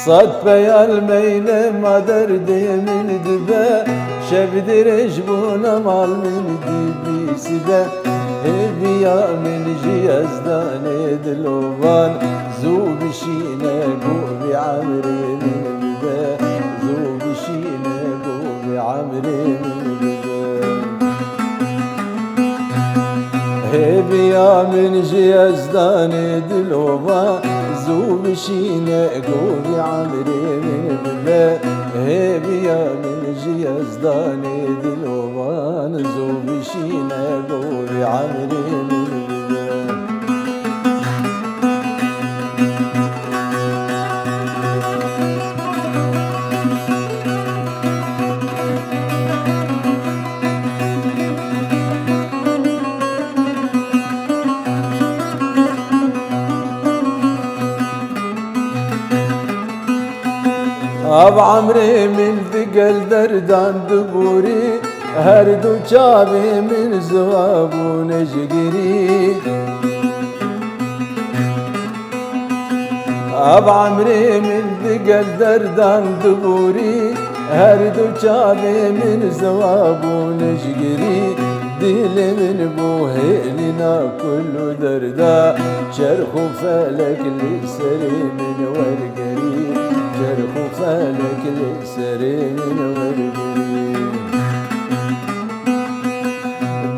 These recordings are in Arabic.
صد بيال مينه ما دردي من دبه شب درج بونا مال من دبي سبه هبيا من جيزدان دلوان زو بشينه قوبي عمري من دبه زو بشينه قوبي عمري من دبه هبيا من جيزدان دلوان زو بشينه قوبي عمري من دبه هبيا من جيزدان دلوان زو بشينه قوبي عمري من دبه اب عمري من ثقل دردان دبوري هردو جابي من زواب ونجقري اب عمري من ثقل دردان دبوري هردو جابي من زواب ونجقري دل من بوهيلنا كل دردا شرخ فلك لسري من ورقري شرخ فلك لسري من ورقري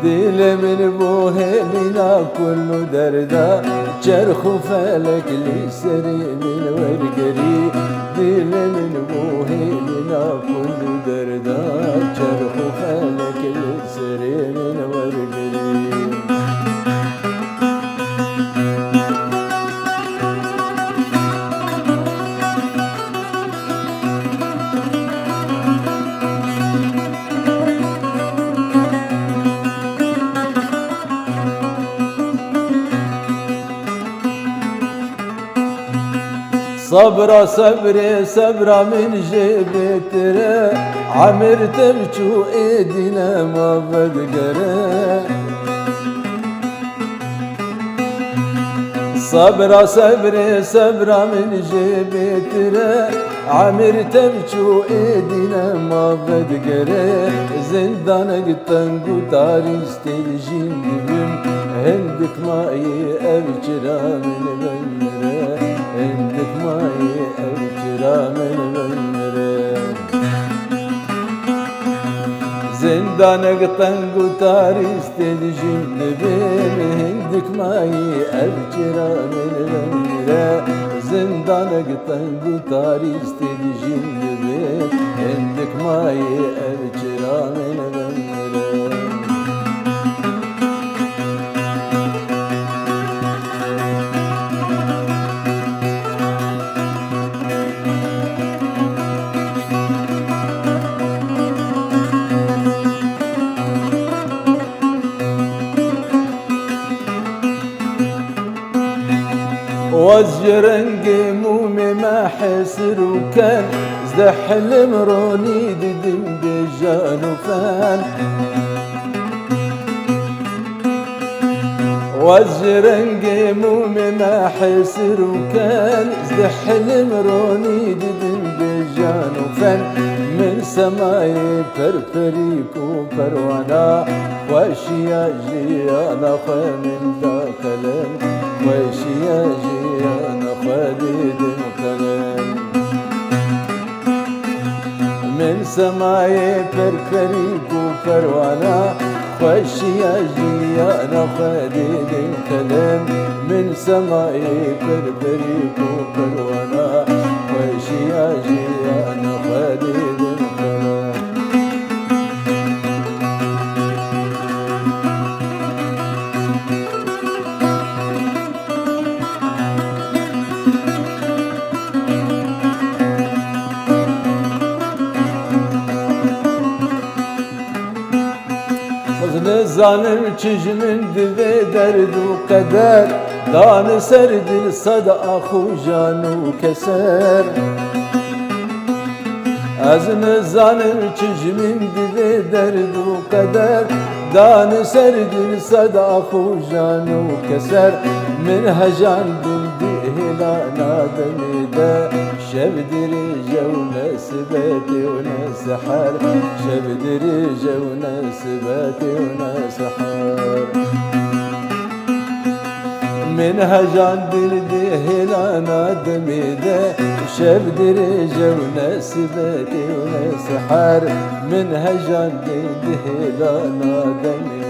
دل من بوهيلنا كل دردا شرخ فلك لسري من ورقري دل من بوهيلنا كل دردا شرخ فلك لسري من ورقري صبرا صبري صبرا من جبتره عمر تبجو ايدينا ما بدقره صبرا صبري صبرا من جبتره عمر تبجو ايدينا ما بدقره زندانك تنقو تاريستي جندبم هندك ماي ابجرا من بمره هندك ماي ابجرا من بمره زندانك تنقو تاريستي جندبم هندك ماي ابجرا من بمره زندانك تنقو تاريستي جندبم هندك ماي ابجرا من بمره وزجرن قيمومي ما حسر وكان زدح المروني ددم بجان وفان وزجرن قيمومي ما حسر وكان زدح المروني ددم بجان وفان من سماي فرفريك وفروانا واشيا جيانا من داخلن واشيا جيانا خالد الكلام من سماي فرفريك وفروانا واشيا جيانا خالد الكلام من سماي فرفريك وفروانا واشيا جيانا خالد الكلام Zanım çijmin ve derdu kader Dan serdil sada ahu canu keser Az zanım çijmin ve derdu kader Dan serdil sada ahu canu keser Min hecan dil dihla nademide شب دريجة ونسباتي ونسحر، شب دريجة ونسباتي ونسحر. من هجان دلدي هلانا دميده، شب دريجة ونسباتي ونسحر، من هجان دلدي هلانا دميده.